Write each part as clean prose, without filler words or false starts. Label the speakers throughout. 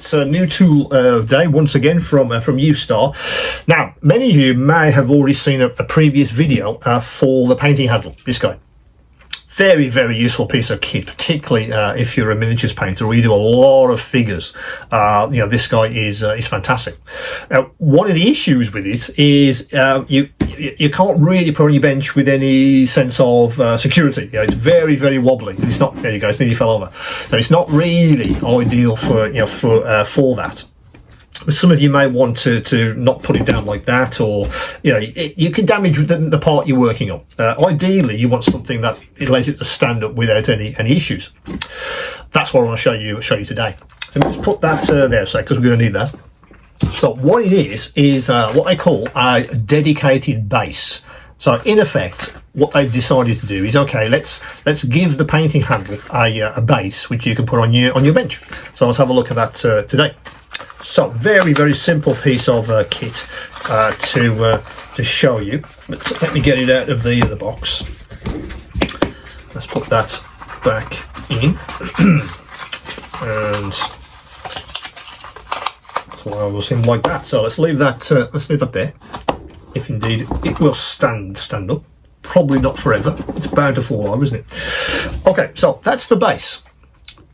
Speaker 1: it's a new tool day once again from Ustar. Now, many of you may have already seen a previous video for the painting handle. This guy, very, very useful piece of kit, particularly if you're a miniatures painter or you do a lot of figures. This guy is fantastic. One of the issues with it is you can't really put on your bench with any sense of security. It's very, very wobbly. It's not. There you go. It's nearly fell over. So it's not really ideal for that. But some of you may want to not put it down like that, or you can damage the part you're working on. Ideally, you want something that allows it to stand up without any issues. That's what I want to show you today. So let's put that there a sec, because we're going to need that. So what it is what I call a dedicated base. So in effect, what they've decided to do is, okay, let's give the painting handle a base which you can put on your bench. So let's have a look at that today. So very, very simple piece of kit to show you. Let me get it out of the box. Let's put that back in. And so we'll seem like that. So let's leave that there. If indeed it will stand up. Probably not forever. It's bound to fall over, isn't it? Okay, so that's the base.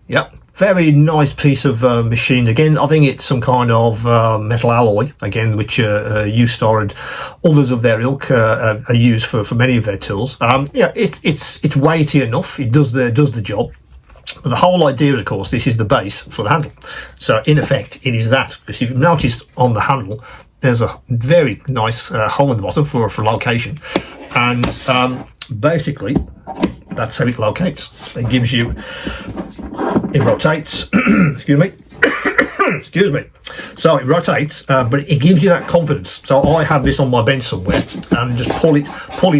Speaker 1: Yep. Very nice piece of machine. Again, I think it's some kind of metal alloy, again, which Ustar and others of their ilk are used for many of their tools. It's weighty enough. It does the job. But the whole idea, of course, this is the base for the handle. So in effect, it is that. Because you've noticed on the handle, there's a very nice hole in the bottom for location, and basically that's how it locates. It gives you. It rotates, excuse me, excuse me. So it rotates, but it gives you that confidence. So I have this on my bench somewhere, and just pull it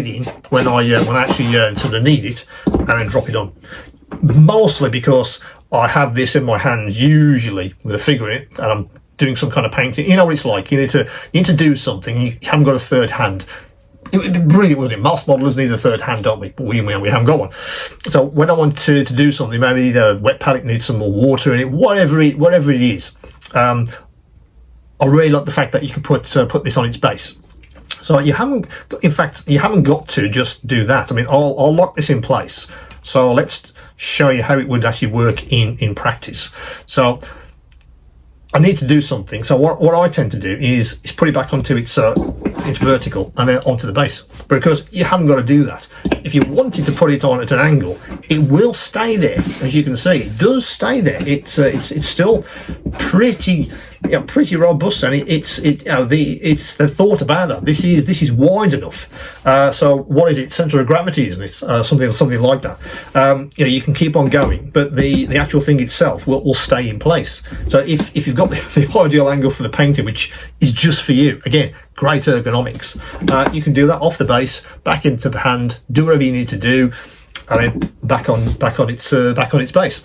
Speaker 1: in when I actually sort of need it, and then drop it on. Mostly because I have this in my hands, usually with a figure in it, and I'm doing some kind of painting. You know what it's like. You need to do something. You haven't got a third hand. It really wasn't. Most modelers need a third hand, don't we? But we haven't got one. So when I want to do something, maybe the wet palette needs some more water in it, whatever it is. I really like the fact that you can put this on its base. So you haven't got to just do that. I mean, I'll lock this in place. So let's show you how it would actually work in practice. So I need to do something. So what I tend to do is put it back onto its vertical and then onto the base, because you haven't got to do that. If you wanted to put it on at an angle, it will stay there. As you can see, it does stay there. It's still pretty robust, and it's the thought about that. This is wide enough. So what is it? Center of gravity, isn't it? Something like that. You can keep on going, but the actual thing itself will stay in place. So if you've got the ideal angle for the painting, which is just for you, again, great ergonomics. You can do that off the base, back into the hand, do whatever you need to do, and then back on its base.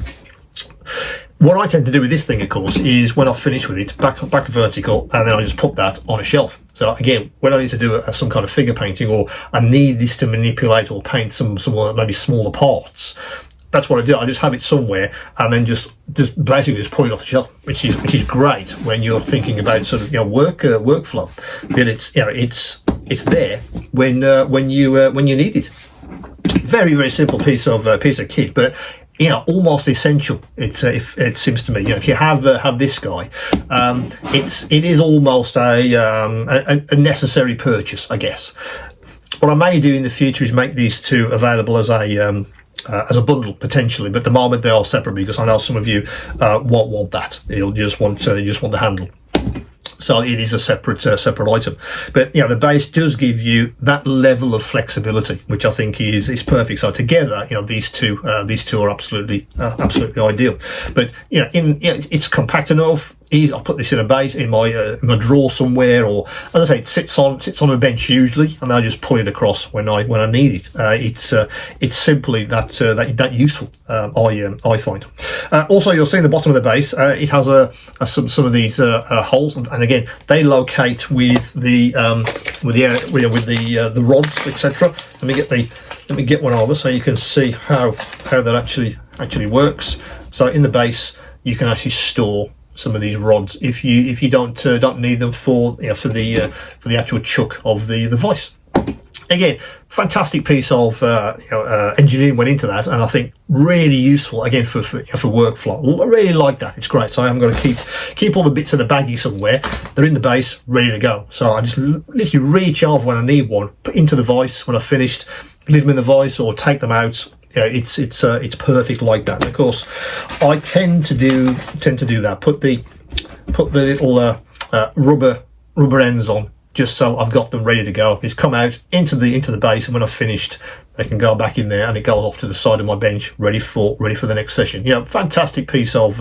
Speaker 1: What I tend to do with this thing, of course, is when I've finished with it, back vertical, and then I just put that on a shelf. So again, when I need to do some kind of figure painting, or I need this to manipulate or paint some maybe smaller parts, that's what I do. I just have it somewhere, and then just basically just pull it off the shelf, which is great when you're thinking about sort of workflow. But it's there when you need it. Very, very simple piece of kit, but almost essential. It seems to me. If you have this guy, it is almost a necessary purchase, I guess. What I may do in the future is make these two available as a bundle potentially, but at the moment they are separately, because I know some of you won't want that. You'll just want the handle. So it is a separate item, but the base does give you that level of flexibility, which I think is perfect. So together, these two are absolutely ideal. But it's compact enough. I'll put this in a base in my drawer somewhere, or as I say, it sits on a bench usually, and I just pull it across when I need it. It's simply that useful. I find. Also, you'll see in the bottom of the base, it has some of these holes, and again they locate with the rods, etc. Let me get one over so you can see how that actually works. So in the base, you can actually store some of these rods if you don't need them for for the actual chuck of the vice. Again, fantastic piece of engineering went into that, and I think really useful again for workflow. I really like that. It's great. So I'm going to keep all the bits in a baggie somewhere. They're in the base, ready to go. So I just literally reach over when I need one, put into the vise when I've finished, leave them in the vise or take them out. It's perfect like that. And of course, I tend to do that. Put the little rubber ends on, just so I've got them ready to go. These come out into the base, and when I've finished, they can go back in there, and it goes off to the side of my bench, ready for the next session. Fantastic piece of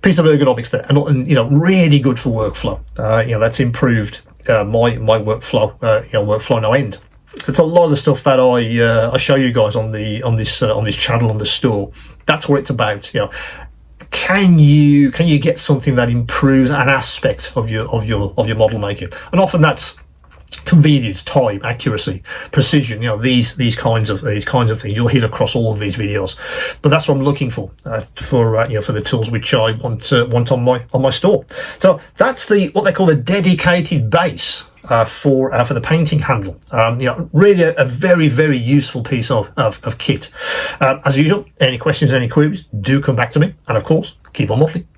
Speaker 1: ergonomics there, and really good for workflow. That's improved my workflow. Workflow no end. It's a lot of the stuff that I show you guys on this channel, on the store. That's what it's about. Can you get something that improves an aspect of your model making? And often that's convenience, time, accuracy, precision. These kinds of things you'll hit across all of these videos. But that's what I'm looking for for the tools which I want on my store. So that's what they call a dedicated base for the painting handle. Really a very, very useful piece of kit. As usual, any questions, any queries, do come back to me, and of course, keep on modeling.